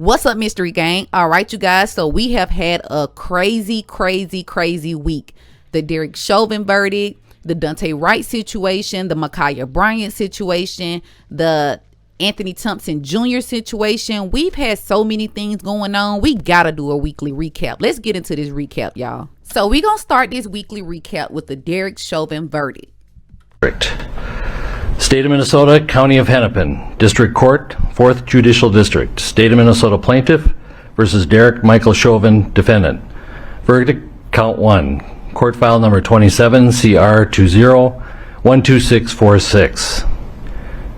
What's up, mystery gang? All right, you guys, so we have had a crazy week. The Derek Chauvin verdict, the Dante Wright situation, the Ma'Khia Bryant situation, the Anthony Thompson Jr. situation. We've had so many things going on. We gotta do a weekly recap. Let's get into this recap, y'all. So we're gonna start this weekly recap with the Derek Chauvin verdict. State of Minnesota, County of Hennepin, District Court, 4th Judicial District. State of Minnesota Plaintiff versus Derek Michael Chauvin, Defendant. Verdict, Count 1. Court File Number 27, CR 20-12646.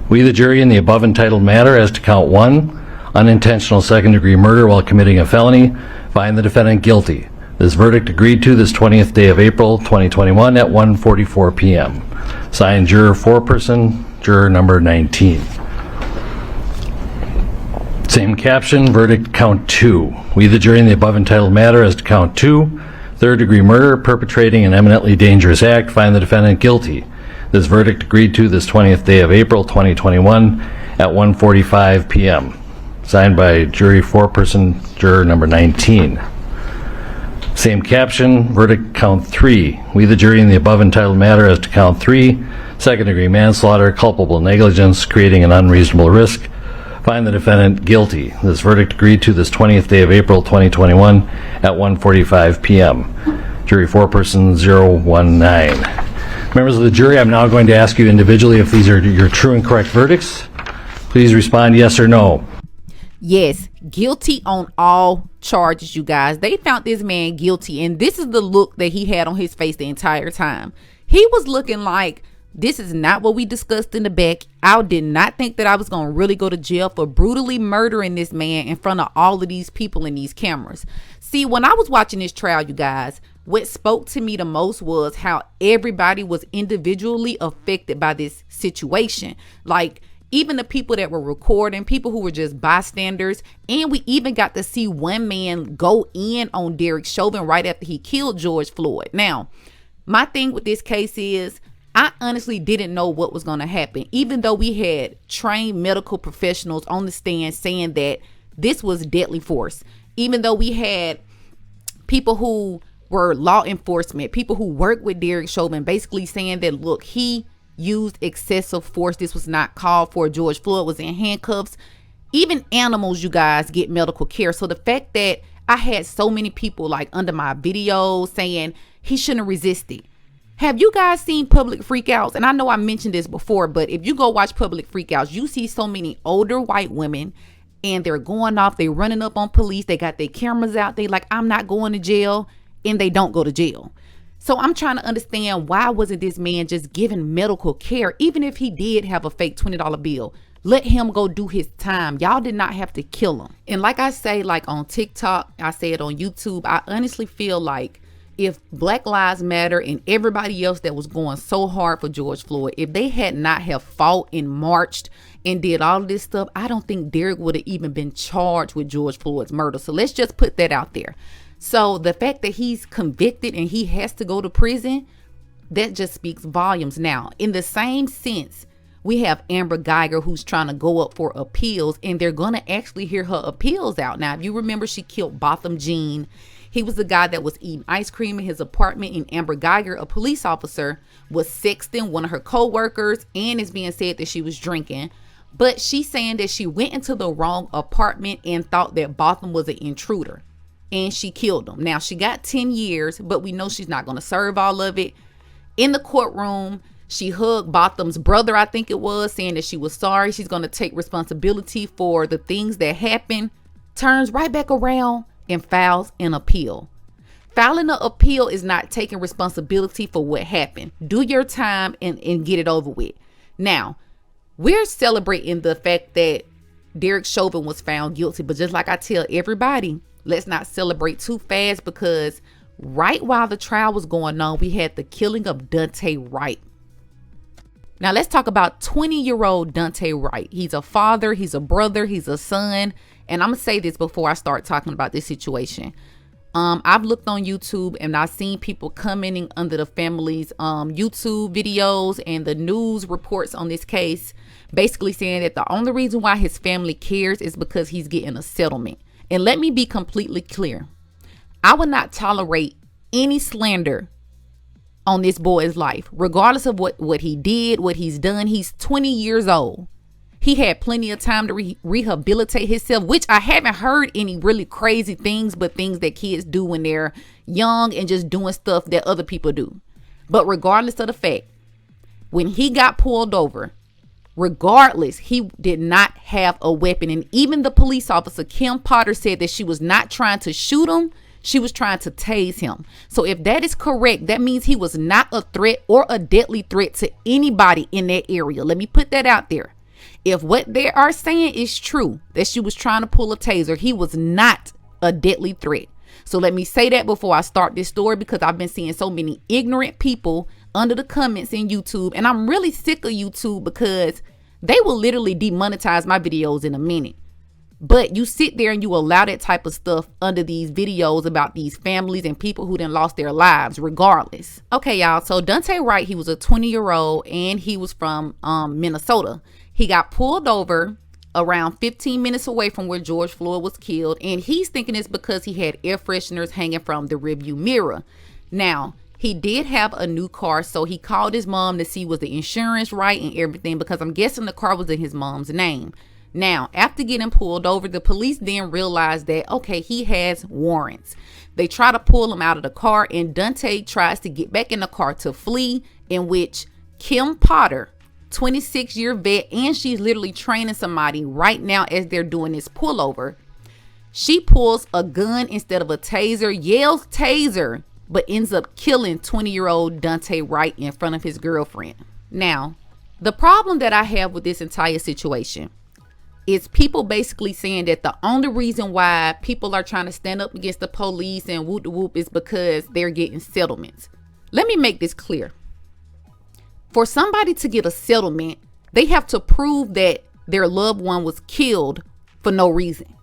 We, the jury, in the above entitled matter as to Count 1, unintentional second-degree murder while committing a felony, find the defendant guilty. This verdict agreed to this 20th day of April 2021 at 1:44 p.m. Signed, Juror Foreperson, Juror Number 19. Same caption, verdict, Count 2. We, the jury, in the above entitled matter as to Count 2, third-degree murder, perpetrating an eminently dangerous act, find the defendant guilty. This verdict agreed to this 20th day of April 2021 at 1:45 p.m. Signed by Jury Foreperson, Juror Number 19. Same caption, verdict, Count 3. We, the jury, in the above entitled matter as to Count 3, second-degree manslaughter, culpable negligence, creating an unreasonable risk, find the defendant guilty. This verdict agreed to this 20th day of April 2021 at 1:45 p.m. Jury Foreperson 019. Members of the jury, I'm now going to ask you individually if these are your true and correct verdicts. Please respond yes or no. Yes, guilty on all charges, you guys. They found this man guilty, and this is the look that he had on his face the entire time. He was looking like, this is not what we discussed in the back. I did not think that I was going to really go to jail for brutally murdering this man in front of all of these people in these cameras. See, when I was watching this trial, you guys, what spoke to me the most was how everybody was individually affected by this situation. Like, even the people that were recording, people who were just bystanders, and we even got to see one man go in on Derek Chauvin right after he killed George Floyd. Now, my thing with this case is, I honestly didn't know what was going to happen, even though we had trained medical professionals on the stand saying that this was deadly force. Even though we had people who were law enforcement, people who worked with Derek Chauvin, basically saying that, look, he used excessive force. This was not called for. George Floyd was in handcuffs. Even animals, you guys, get medical care. So the fact that I had so many people like under my videos saying he shouldn't have resisted. Have you guys seen public freakouts? And I know I mentioned this before, but if you go watch public freakouts, you see so many older white women and they're going off, they running up on police, they got their cameras out, they like, I'm not going to jail, and they don't go to jail. So I'm trying to understand, why wasn't this man just given medical care? Even if he did have a fake $20 bill, let him go do his time. Y'all did not have to kill him. And like I say, like on TikTok, I say it on YouTube, I honestly feel like if Black Lives Matter and everybody else that was going so hard for George Floyd, if they had not have fought and marched and did all of this stuff, I don't think Derek would have even been charged with George Floyd's murder. So let's just put that out there. So the fact that he's convicted and he has to go to prison, that just speaks volumes. Now, in the same sense, we have Amber Geiger, who's trying to go up for appeals, and they're going to actually hear her appeals out. Now, if you remember, she killed Botham Jean. He was the guy that was eating ice cream in his apartment, and Amber Geiger, a police officer, was sexting one of her co-workers, and it's being said that she was drinking. But she's saying that she went into the wrong apartment and thought that Botham was an intruder, and she killed him. Now, she got 10 years, but we know she's not going to serve all of it. In the courtroom, she hugged Botham's brother, I think it was, saying that she was sorry. She's going to take responsibility for the things that happened. Turns right back around and files an appeal. Filing an appeal is not taking responsibility for what happened. Do your time and get it over with. Now, we're celebrating the fact that Derek Chauvin was found guilty, but just like I tell everybody, let's not celebrate too fast, because right while the trial was going on, we had the killing of Dante Wright. Now let's talk about 20-year-old Dante Wright. He's a father, he's a brother, he's a son. And I'm gonna say this before I start talking about this situation. I've looked on YouTube and I've seen people commenting under the family's YouTube videos and the news reports on this case, basically saying that the only reason why his family cares is because he's getting a settlement. And let me be completely clear. I would not tolerate any slander on this boy's life, regardless of what he did, what he's done. He's 20 years old. He had plenty of time to rehabilitate himself, which I haven't heard any really crazy things, but things that kids do when they're young and just doing stuff that other people do. But regardless of the fact, when he got pulled over, regardless, he did not have a weapon. And even the police officer, Kim Potter, said that she was not trying to shoot him. She was trying to tase him. So if that is correct, that means he was not a threat or a deadly threat to anybody in that area. Let me put that out there. If what they are saying is true, that she was trying to pull a taser, he was not a deadly threat. So let me say that before I start this story, because I've been seeing so many ignorant people under the comments in YouTube, and I'm really sick of YouTube because they will literally demonetize my videos in a minute. But you sit there and you allow that type of stuff under these videos about these families and people who done lost their lives regardless. Okay, y'all. So Dante Wright, he was a 20-year-old and he was from Minnesota. He got pulled over around 15 minutes away from where George Floyd was killed. And he's thinking it's because he had air fresheners hanging from the rearview mirror. Now, he did have a new car, so he called his mom to see was the insurance right and everything, because I'm guessing the car was in his mom's name. Now, after getting pulled over, the police then realized that, okay, he has warrants. They try to pull him out of the car, and Dante tries to get back in the car to flee, in which Kim Potter, 26-year vet, and she's literally training somebody right now as they're doing this pullover. She pulls a gun instead of a taser, yells taser, but ends up killing 20-year-old Dante Wright in front of his girlfriend. Now, the problem that I have with this entire situation is people basically saying that the only reason why people are trying to stand up against the police and whoop de whoop is because they're getting settlements. Let me make this clear. For somebody to get a settlement, they have to prove that their loved one was killed for no reason.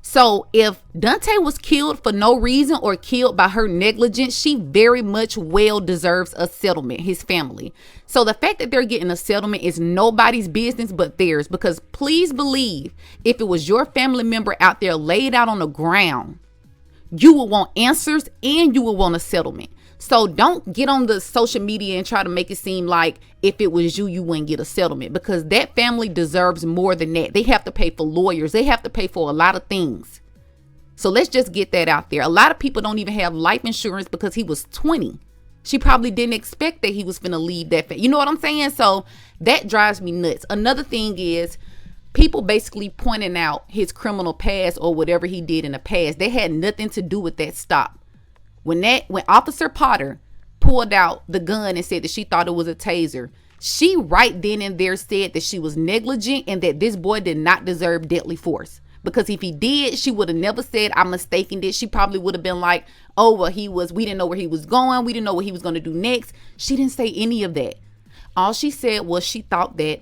So if Dante was killed for no reason or killed by her negligence, she very much well deserves a settlement, his family. So the fact that they're getting a settlement is nobody's business but theirs, because please believe, if it was your family member out there laid out on the ground, you will want answers and you will want a settlement. So don't get on the social media and try to make it seem like if it was you, you wouldn't get a settlement, because that family deserves more than that. They have to pay for lawyers. They have to pay for a lot of things. So let's just get that out there. A lot of people don't even have life insurance because he was 20. She probably didn't expect that he was going to leave that. You know what I'm saying? So that drives me nuts. Another thing is people basically pointing out his criminal past or whatever he did in the past. They had nothing to do with that stop. When Officer Potter pulled out the gun and said that she thought it was a taser, she right then and there said that she was negligent and that this boy did not deserve deadly force. Because if he did, she would have never said, I'm mistaken this. She probably would have been like, oh, well, we didn't know where he was going. We didn't know what he was going to do next. She didn't say any of that. All she said was she thought that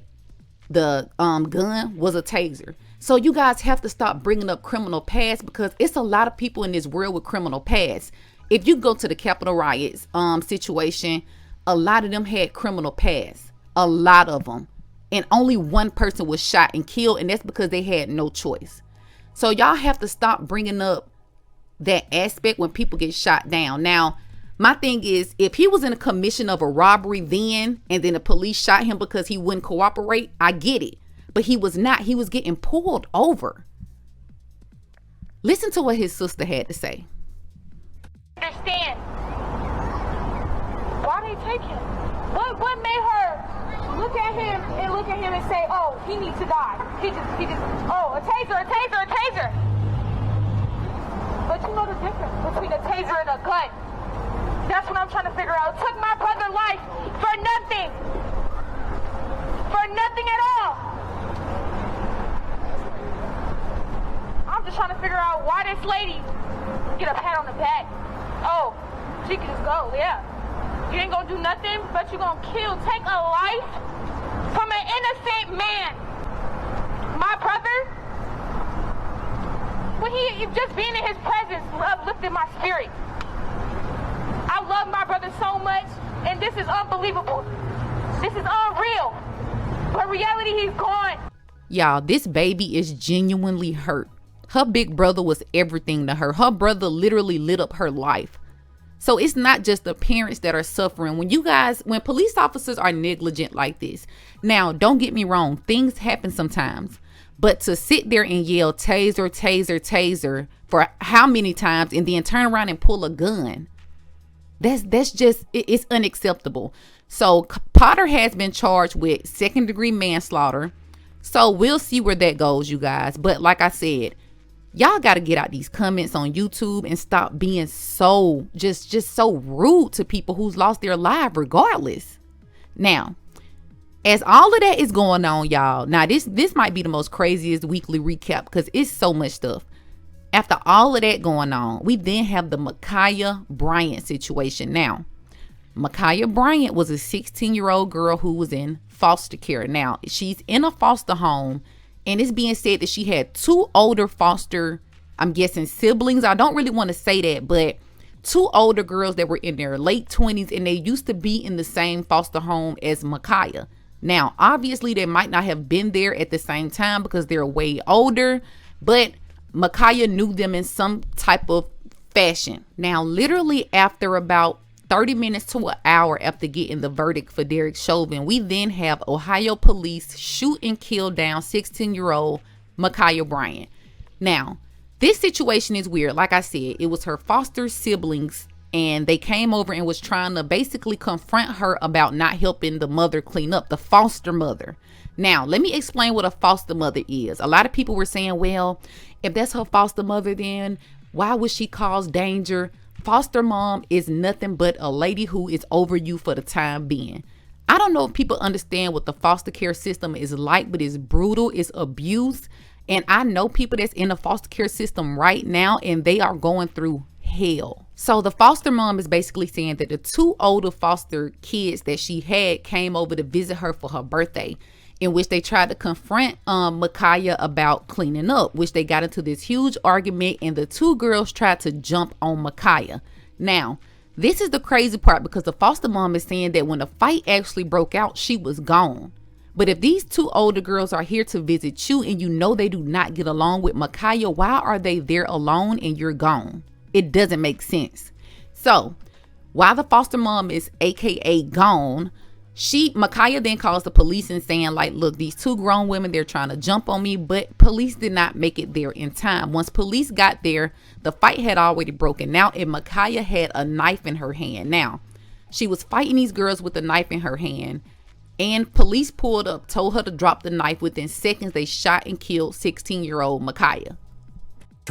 the gun was a taser. So you guys have to stop bringing up criminal past, because it's a lot of people in this world with criminal past. If you go to the Capitol riots situation, a lot of them had criminal past. A lot of them. And only one person was shot and killed, and that's because they had no choice. So y'all have to stop bringing up that aspect when people get shot down. Now, my thing is, if he was in a commission of a robbery then, and then the police shot him because he wouldn't cooperate, I get it. But he was not. He was getting pulled over. Listen to what his sister had to say. Understand why they take him? What made her look at him and say, oh, he needs to die? He just oh, a taser. But you know the difference between a taser and a gun. That's what I'm trying to figure out. It took my brother's life for nothing. For nothing at all. I'm just trying to figure out why this lady get a pat on the back. Oh, she can just go, yeah. You ain't gonna do nothing, but you gonna take a life from an innocent man. My brother, when just being in his presence uplifted my spirit. I love my brother so much, and this is unbelievable. This is unreal. But reality, he's gone. Y'all, this baby is genuinely hurt. Her big brother was everything to her. Her brother literally lit up her life. So it's not just the parents that are suffering. When police officers are negligent like this, now don't get me wrong, things happen sometimes. But to sit there and yell taser, taser, taser for how many times and then turn around and pull a gun, that's just, it's unacceptable. So Potter has been charged with second-degree manslaughter. So we'll see where that goes, you guys. But like I said, y'all got to get out these comments on YouTube and stop being so just so rude to people who's lost their life regardless. Now, as all of that is going on, y'all, now this might be the most craziest weekly recap because it's so much stuff. After all of that going on, we then have the Ma'Khia Bryant situation. Now, Ma'Khia Bryant was a 16-year-old girl who was in foster care. Now, she's in a foster home, and it's being said that she had two older foster, I'm guessing siblings. I don't really want to say that, but two older girls that were in their late 20s, and they used to be in the same foster home as Ma'Khia. Now, obviously, they might not have been there at the same time because they're way older, but Ma'Khia knew them in some type of fashion. Now, literally after about 30 minutes to an hour after getting the verdict for Derek Chauvin, we then have Ohio police shoot and kill down 16-year-old Ma'Khia Bryant. Now, this situation is weird. Like I said, it was her foster siblings, and they came over and was trying to basically confront her about not helping the mother clean up, the foster mother. Now, let me explain what a foster mother is. A lot of people were saying, well, if that's her foster mother, then why would she cause danger? Foster mom is nothing but a lady who is over you for the time being. I don't know if people understand what the foster care system is like, but it's brutal, it's abuse. And I know people that's in the foster care system right now, and they are going through hell. So the foster mom is basically saying that the two older foster kids that she had came over to visit her for her birthday, in which they tried to confront Ma'Khia about cleaning up, which they got into this huge argument, and the two girls tried to jump on Ma'Khia. Now, this is the crazy part, because the foster mom is saying that when the fight actually broke out, she was gone. But if these two older girls are here to visit you and you know they do not get along with Ma'Khia, why are they there alone and you're gone? It doesn't make sense. So while the foster mom is AKA gone, Ma'Khia then calls the police and saying, like, look, these two grown women, they're trying to jump on me, but police did not make it there in time. Once police got there, the fight had already broken out, and Ma'Khia had a knife in her hand. Now, she was fighting these girls with a knife in her hand, and police pulled up, told her to drop the knife. Within seconds, they shot and killed 16-year-old Ma'Khia.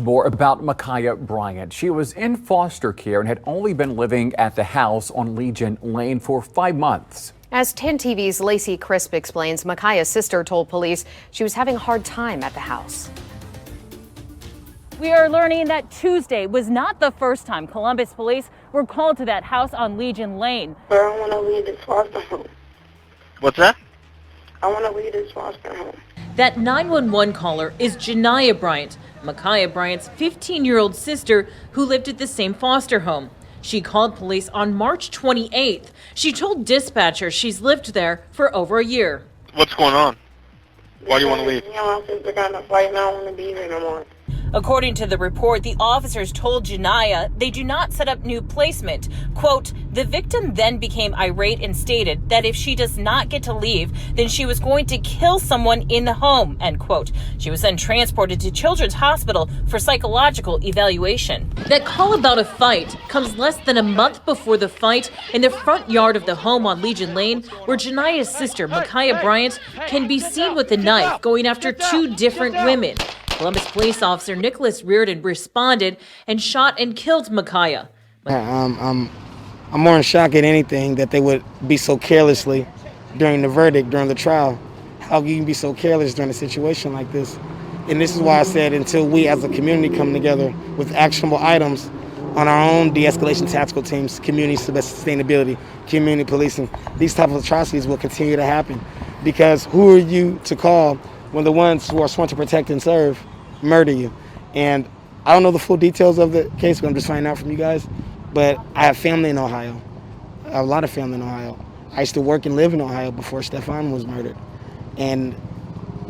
More about Ma'Khia Bryant. She was in foster care and had only been living at the house on Legion Lane for 5 months. As 10 TV's Lacey Crisp explains, Ma'Khia's sister told police she was having a hard time at the house. We are learning that Tuesday was not the first time Columbus police were called to that house on Legion Lane. But I want to leave this foster home. What's that? I want to leave this foster home. That 911 caller is Janiyah Bryant, Ma'Khia Bryant's 15-year-old sister who lived at the same foster home. She called police on March 28th. She told dispatchers she's lived there for over a year. What's going on? Why do you want to leave? You know, my sister got in a fight and I don't want to be here no more. According to the report, the officers told Janiyah they do not set up new placement. Quote, the victim then became irate and stated that if she does not get to leave, then she was going to kill someone in the home, end quote. She was then transported to Children's Hospital for psychological evaluation. That call about a fight comes less than a month before the fight in the front yard of the home on Legion Lane, where Janiyah's sister, Ma'Khia Bryant, can be seen with a knife going after two different women. Columbus police officer Nicholas Reardon responded and shot and killed Ma'Khia. I'm more in shock at anything that they would be so carelessly during the verdict, during the trial. How you can be so careless during a situation like this? And this is why I said until we as a community come together with actionable items on our own de-escalation tactical teams, community sustainability, community policing, these type of atrocities will continue to happen. Because who are you to call when the ones who are sworn to protect and serve murder you? And I don't know the full details of the case, but I'm just finding out from you guys. But I have family in Ohio. I have a lot of family in Ohio. I used to work and live in Ohio before Stefan was murdered. And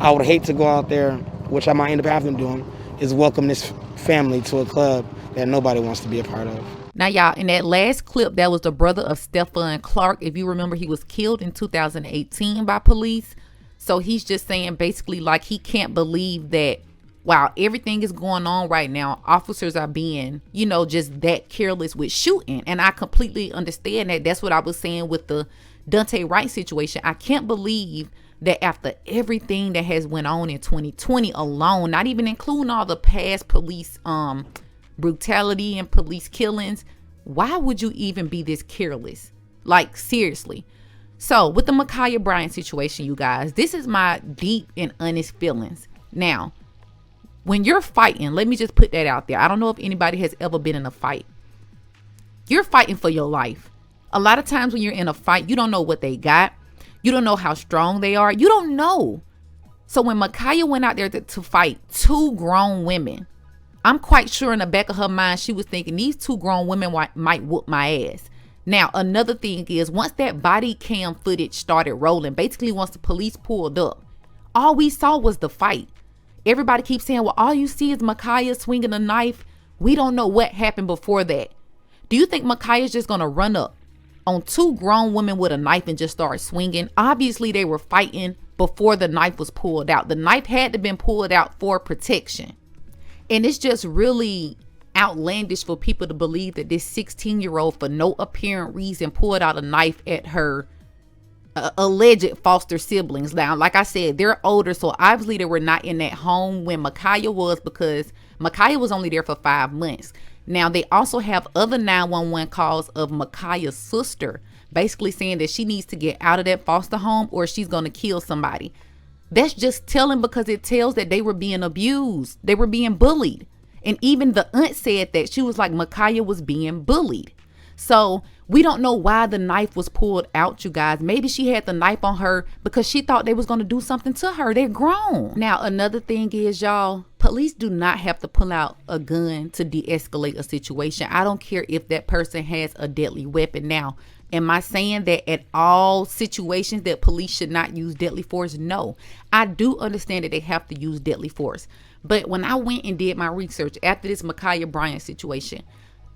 I would hate to go out there, which I might end up having doing, is welcome this family to a club that nobody wants to be a part of. Now, y'all, in that last clip, that was the brother of Stefan Clark. If you remember, he was killed in 2018 by police. So he's just saying basically like he can't believe that while everything is going on right now, officers are being, you know, just that careless with shooting. And I completely understand that. That's what I was saying with the Dante Wright situation. I can't believe that after everything that has went on in 2020 alone, not even including all the past police brutality and police killings, why would you even be this careless? Like, seriously. So with the Ma'Khia Bryant situation, you guys, this is my deep and honest feelings. Now, when you're fighting, let me just put that out there. I don't know if anybody has ever been in a fight. You're fighting for your life. A lot of times when you're in a fight, you don't know what they got. You don't know how strong they are. You don't know. So when Ma'Khia went out there to fight two grown women, I'm quite sure in the back of her mind, she was thinking these two grown women might whoop my ass. Now, another thing is once that body cam footage started rolling, basically once the police pulled up, all we saw was the fight. Everybody keeps saying, well, all you see is Ma'Khia swinging a knife. We don't know what happened before that. Do you think Ma'Khia is just going to run up on two grown women with a knife and just start swinging? Obviously, they were fighting before the knife was pulled out. The knife had to been pulled out for protection. And it's just really outlandish for people to believe that this 16-year-old, for no apparent reason, pulled out a knife at her alleged foster siblings. Now, like I said, they're older, so obviously they were not in that home when Ma'Khia was, because Ma'Khia was only there for 5 months. Now, they also have other 911 calls of Ma'Khia's sister basically saying that she needs to get out of that foster home or she's going to kill somebody. That's just telling, because it tells that they were being abused. They were being bullied. And even the aunt said that. She was like, Ma'Khia was being bullied. So we don't know why the knife was pulled out, you guys. Maybe she had the knife on her because she thought they was going to do something to her. They're grown. Now, another thing is, y'all, police do not have to pull out a gun to de-escalate a situation. I don't care if that person has a deadly weapon. Now, am I saying that at all situations that police should not use deadly force? No. I do understand that they have to use deadly force. But when I went and did my research after this Ma'Khia Bryant situation,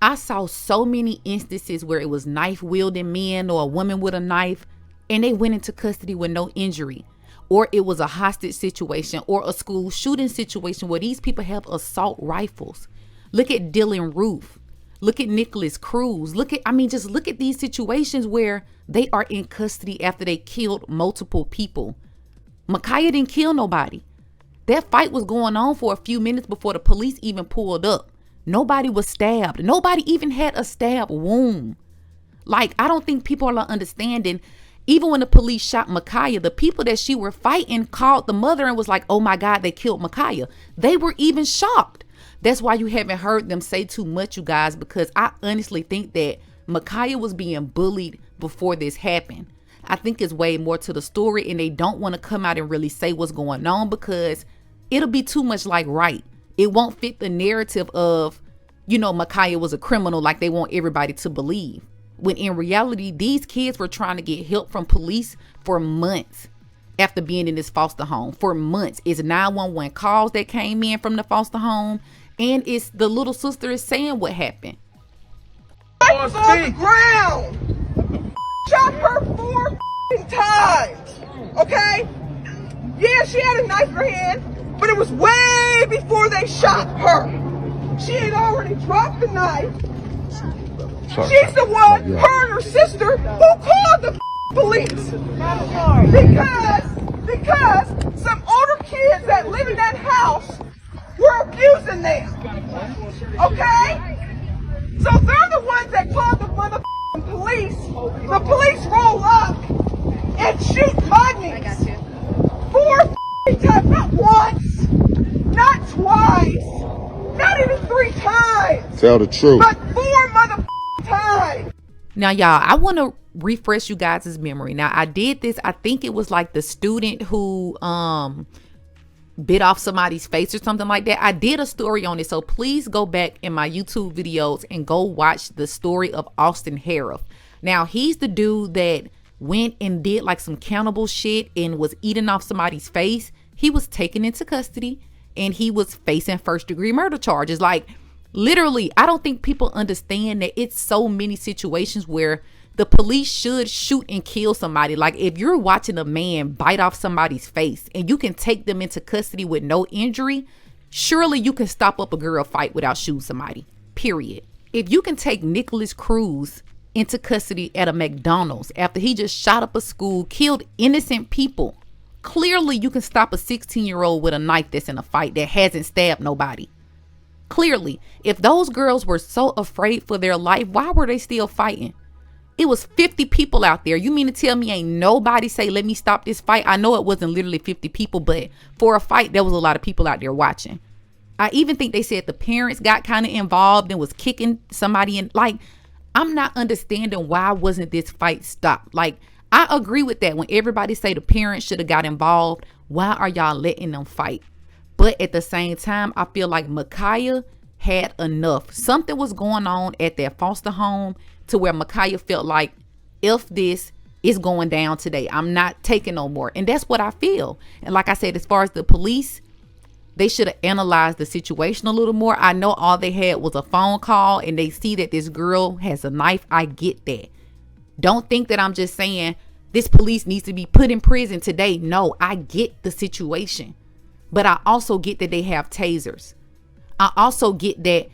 I saw so many instances where it was knife wielding men or a woman with a knife and they went into custody with no injury. Or it was a hostage situation or a school shooting situation where these people have assault rifles. Look at Dylan Roof. Look at Nicholas Cruz. Just look at these situations where they are in custody after they killed multiple people. Ma'Khia didn't kill nobody. That fight was going on for a few minutes before the police even pulled up. Nobody was stabbed. Nobody even had a stab wound. Like, I don't think people are understanding. Even when the police shot Ma'Khia, the people that she were fighting called the mother and was like, oh my God, they killed Ma'Khia. They were even shocked. That's why you haven't heard them say too much, you guys, because I honestly think that Ma'Khia was being bullied before this happened. I think it's way more to the story, and they don't want to come out and really say what's going on because it'll be too much like right. It won't fit the narrative of, Ma'Khia was a criminal like they want everybody to believe. When in reality, these kids were trying to get help from police for months after being in this foster home. For months. It's 911 calls that came in from the foster home, and it's the little sister is saying what happened. On the ground. Shot her 4 times. Okay? Yeah, she had a knife in her hand, but it was way before they shot her. She had already dropped the knife. She's the one, her and her sister, who called the police. Because some older kids that live in that house were abusing them. Okay? So they're the ones that called the police. The police roll up and shoot Budnies. 4 times, not once, not twice, not even 3 times. Tell the truth. But 4 times. Now, y'all, I want to refresh you guys' memory. Now, I did this. I think it was like the student who bit off somebody's face or something like that. I did a story on it, so please go back in my YouTube videos and go watch the story of Austin Harris. Now, he's the dude that went and did like some cannibal shit and was eating off somebody's face. He was taken into custody and he was facing first-degree murder charges. Like, literally, I don't think people understand that it's so many situations where the police should shoot and kill somebody. Like, if you're watching a man bite off somebody's face and you can take them into custody with no injury, surely you can stop up a girl fight without shooting somebody, period. If you can take Nicholas Cruz into custody at a McDonald's after he just shot up a school, killed innocent people, clearly you can stop a 16-year-old with a knife that's in a fight that hasn't stabbed nobody. Clearly, if those girls were so afraid for their life, why were they still fighting? It was 50 people out there. You mean to tell me ain't nobody say, let me stop this fight? I know it wasn't literally 50 people, but for a fight, there was a lot of people out there watching. I even think they said the parents got kind of involved and was kicking somebody in. Like, I'm not understanding why wasn't this fight stopped? Like, I agree with that. When everybody say the parents should have got involved, why are y'all letting them fight? But at the same time, I feel like Ma'Khia had enough. Something was going on at their foster home to where Ma'Khia felt like, if this is going down today, I'm not taking no more. And that's what I feel. And like I said, as far as the police, they should have analyzed the situation a little more. I know all they had was a phone call and they see that this girl has a knife. I get that. Don't think that I'm just saying this police needs to be put in prison today. No, I get the situation. But I also get that they have tasers. I also get that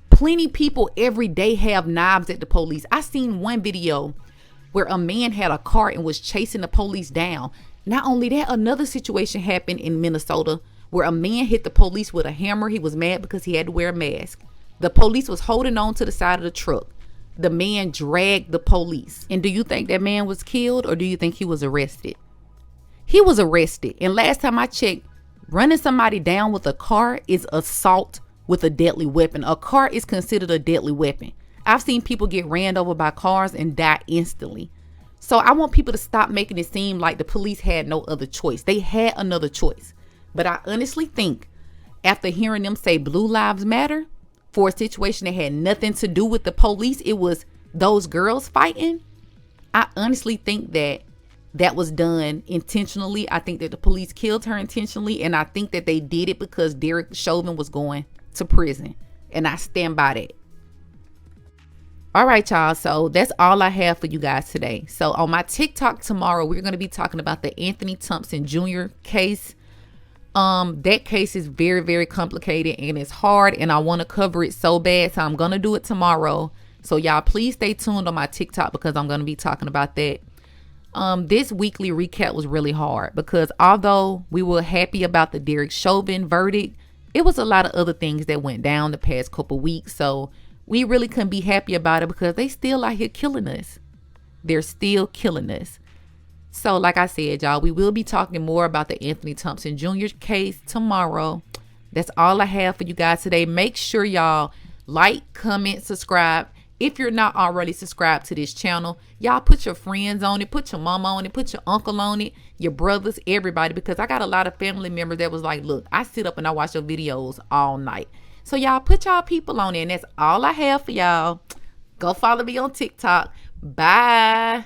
plenty people every day have knives at the police. I seen one video where a man had a car and was chasing the police down. Not only that, another situation happened in Minnesota where a man hit the police with a hammer. He was mad because he had to wear a mask. The police was holding on to the side of the truck. The man dragged the police. And do you think that man was killed or do you think he was arrested? He was arrested. And last time I checked, running somebody down with a car is assault with a deadly weapon. A car is considered a deadly weapon. I've seen people get ran over by cars and die instantly. So I want people to stop making it seem like the police had no other choice. They had another choice. But I honestly think after hearing them say Blue Lives Matter for a situation that had nothing to do with the police, it was those girls fighting. I honestly think that that was done intentionally. I think that the police killed her intentionally. And I think that they did it because Derek Chauvin was going to prison. And I stand by that. All right, y'all. So that's all I have for you guys today. So on my TikTok tomorrow, we're going to be talking about the Anthony Thompson Jr. case. That case is very, very complicated and it's hard and I want to cover it so bad. So I'm going to do it tomorrow. So y'all please stay tuned on my TikTok because I'm going to be talking about that. This weekly recap was really hard because although we were happy about the Derek Chauvin verdict, it was a lot of other things that went down the past couple weeks. So we really couldn't be happy about it because they still out here killing us. They're still killing us. So like I said, y'all, we will be talking more about the Anthony Thompson Jr. case tomorrow. That's all I have for you guys today. Make sure y'all like, comment, subscribe. If you're not already subscribed to this channel, y'all put your friends on it, put your mama on it, put your uncle on it, your brothers, everybody, because I got a lot of family members that was like, look, I sit up and I watch your videos all night. So y'all put y'all people on it, and that's all I have for y'all. Go follow me on TikTok. Bye.